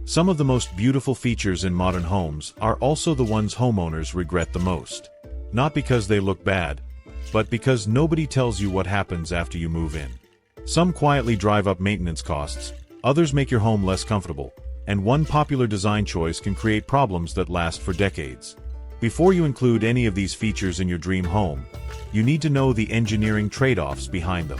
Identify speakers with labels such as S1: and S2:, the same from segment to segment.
S1: Some of the most beautiful features in modern homes are also the ones homeowners regret the most. Not because they look bad, but because nobody tells you what happens after you move in. Some quietly drive up maintenance costs, others make your home less comfortable, and one popular design choice can create problems that last for decades. Before you include any of these features in your dream home, you need to know the engineering trade-offs behind them.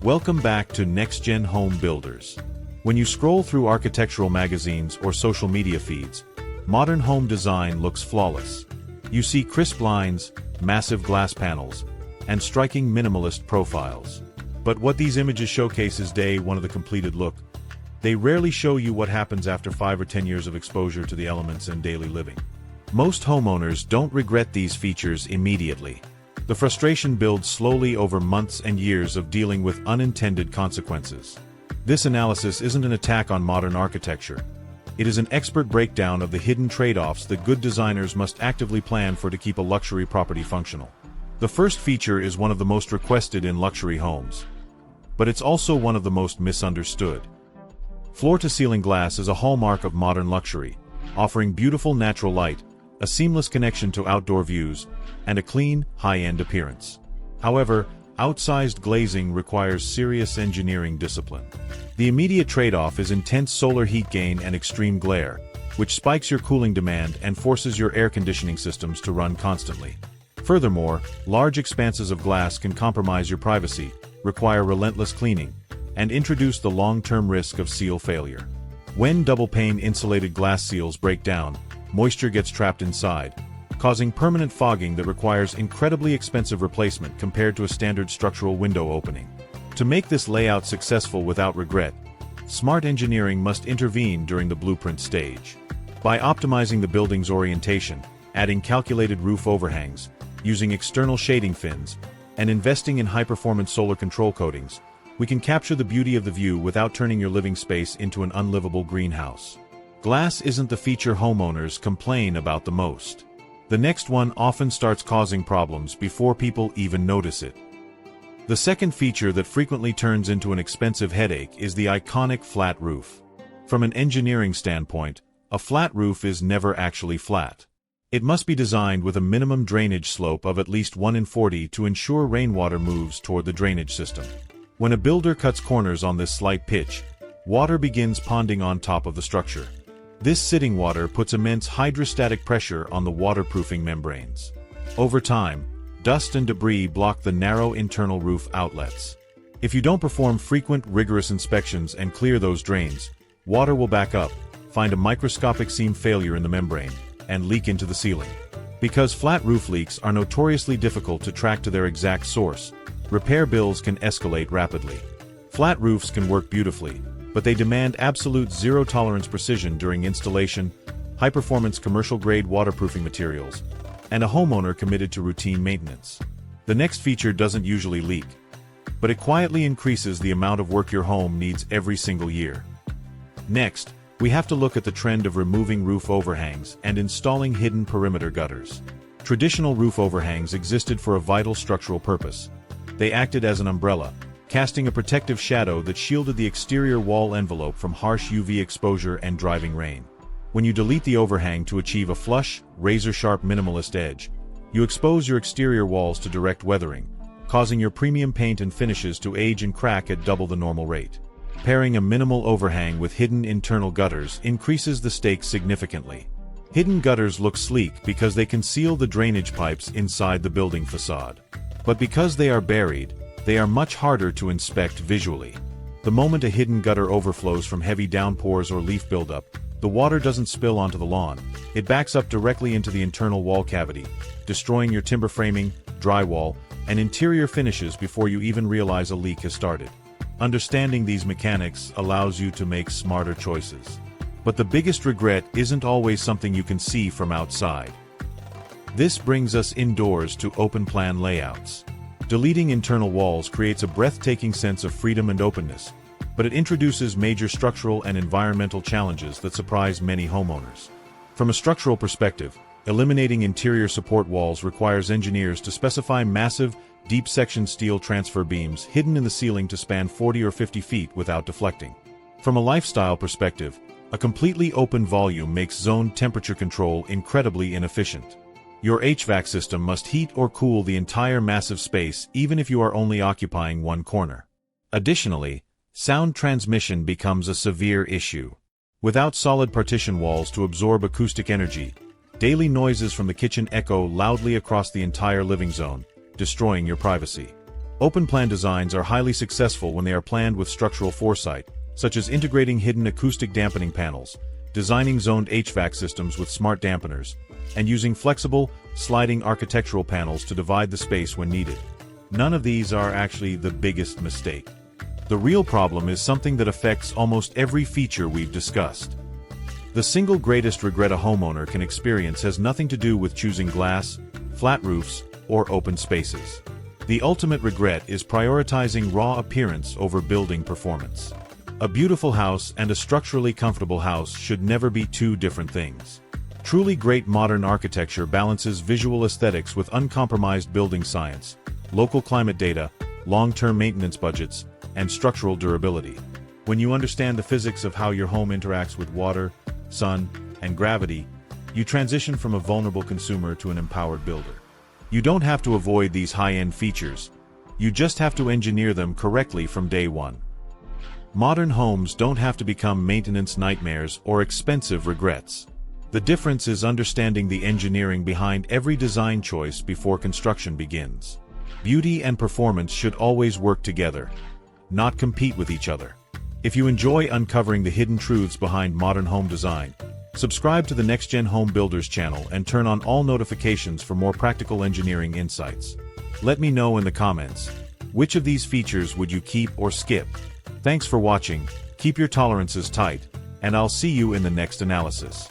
S1: Welcome back to Next Gen Home Builders. When you scroll through architectural magazines or social media feeds, modern home design looks flawless. You see crisp lines, massive glass panels, and striking minimalist profiles. But what these images showcase is day one of the completed look. They rarely show you what happens after 5 or 10 years of exposure to the elements in daily living. Most homeowners don't regret these features immediately. The frustration builds slowly over months and years of dealing with unintended consequences. This analysis isn't an attack on modern architecture. It is an expert breakdown of the hidden trade-offs that good designers must actively plan for to keep a luxury property functional. The first feature is one of the most requested in luxury homes. But it's also one of the most misunderstood. Floor-to-ceiling glass is a hallmark of modern luxury, offering beautiful natural light, a seamless connection to outdoor views, and a clean, high-end appearance. However, outsized glazing requires serious engineering discipline. The immediate trade-off is intense solar heat gain and extreme glare, which spikes your cooling demand and forces your air conditioning systems to run constantly. Furthermore, large expanses of glass can compromise your privacy, require relentless cleaning, and introduce the long-term risk of seal failure. When double-pane insulated glass seals break down, moisture gets trapped inside, causing permanent fogging that requires incredibly expensive replacement compared to a standard structural window opening. To make this layout successful without regret, smart engineering must intervene during the blueprint stage. By optimizing the building's orientation, adding calculated roof overhangs, using external shading fins, and investing in high-performance solar control coatings, we can capture the beauty of the view without turning your living space into an unlivable greenhouse. Glass isn't the feature homeowners complain about the most. The next one often starts causing problems before people even notice it. The second feature that frequently turns into an expensive headache is the iconic flat roof. From an engineering standpoint, a flat roof is never actually flat. It must be designed with a minimum drainage slope of at least 1 in 40 to ensure rainwater moves toward the drainage system. When a builder cuts corners on this slight pitch, water begins ponding on top of the structure. This sitting water puts immense hydrostatic pressure on the waterproofing membranes. Over time, dust and debris block the narrow internal roof outlets. If you don't perform frequent, rigorous inspections and clear those drains, water will back up, find a microscopic seam failure in the membrane, and leak into the ceiling. Because flat roof leaks are notoriously difficult to track to their exact source, repair bills can escalate rapidly. Flat roofs can work beautifully, but they demand absolute zero-tolerance precision during installation, high-performance commercial-grade waterproofing materials, and a homeowner committed to routine maintenance. The next feature doesn't usually leak, but it quietly increases the amount of work your home needs every single year. Next, we have to look at the trend of removing roof overhangs and installing hidden perimeter gutters. Traditional roof overhangs existed for a vital structural purpose. They acted as an umbrella, casting a protective shadow that shielded the exterior wall envelope from harsh UV exposure and driving rain. When you delete the overhang to achieve a flush, razor-sharp minimalist edge, you expose your exterior walls to direct weathering, causing your premium paint and finishes to age and crack at double the normal rate. Pairing a minimal overhang with hidden internal gutters increases the stakes significantly. Hidden gutters look sleek because they conceal the drainage pipes inside the building facade. But because they are buried, they are much harder to inspect visually. The moment a hidden gutter overflows from heavy downpours or leaf buildup, the water doesn't spill onto the lawn. It backs up directly into the internal wall cavity, destroying your timber framing, drywall, and interior finishes before you even realize a leak has started. Understanding these mechanics allows you to make smarter choices. But the biggest regret isn't always something you can see from outside. This brings us indoors to open-plan layouts. Deleting internal walls creates a breathtaking sense of freedom and openness, but it introduces major structural and environmental challenges that surprise many homeowners. From a structural perspective, eliminating interior support walls requires engineers to specify massive, deep-section steel transfer beams hidden in the ceiling to span 40 or 50 feet without deflecting. From a lifestyle perspective, A completely open volume makes zone temperature control incredibly inefficient. Your HVAC system must heat or cool the entire massive space even if you are only occupying one corner. Additionally, sound transmission becomes a severe issue. Without solid partition walls to absorb acoustic energy, daily noises from the kitchen echo loudly across the entire living zone, destroying your privacy. Open-plan designs are highly successful when they are planned with structural foresight, such as integrating hidden acoustic dampening panels, designing zoned HVAC systems with smart dampeners, and using flexible, sliding architectural panels to divide the space when needed. None of these are actually the biggest mistake. The real problem is something that affects almost every feature we've discussed. The single greatest regret a homeowner can experience has nothing to do with choosing glass, flat roofs, or open spaces. The ultimate regret is prioritizing raw appearance over building performance. A beautiful house and a structurally comfortable house should never be two different things. Truly great modern architecture balances visual aesthetics with uncompromised building science, local climate data, long-term maintenance budgets, and structural durability. When you understand the physics of how your home interacts with water, sun, and gravity, you transition from a vulnerable consumer to an empowered builder. You don't have to avoid these high-end features. You just have to engineer them correctly from day one. Modern homes don't have to become maintenance nightmares or expensive regrets. The difference is understanding the engineering behind every design choice before construction begins. Beauty and performance should always work together, not compete with each other. If you enjoy uncovering the hidden truths behind modern home design, subscribe to the Next Gen Home Builders channel and turn on all notifications for more practical engineering insights. Let me know in the comments, which of these features would you keep or skip? Thanks for watching, keep your tolerances tight, and I'll see you in the next analysis.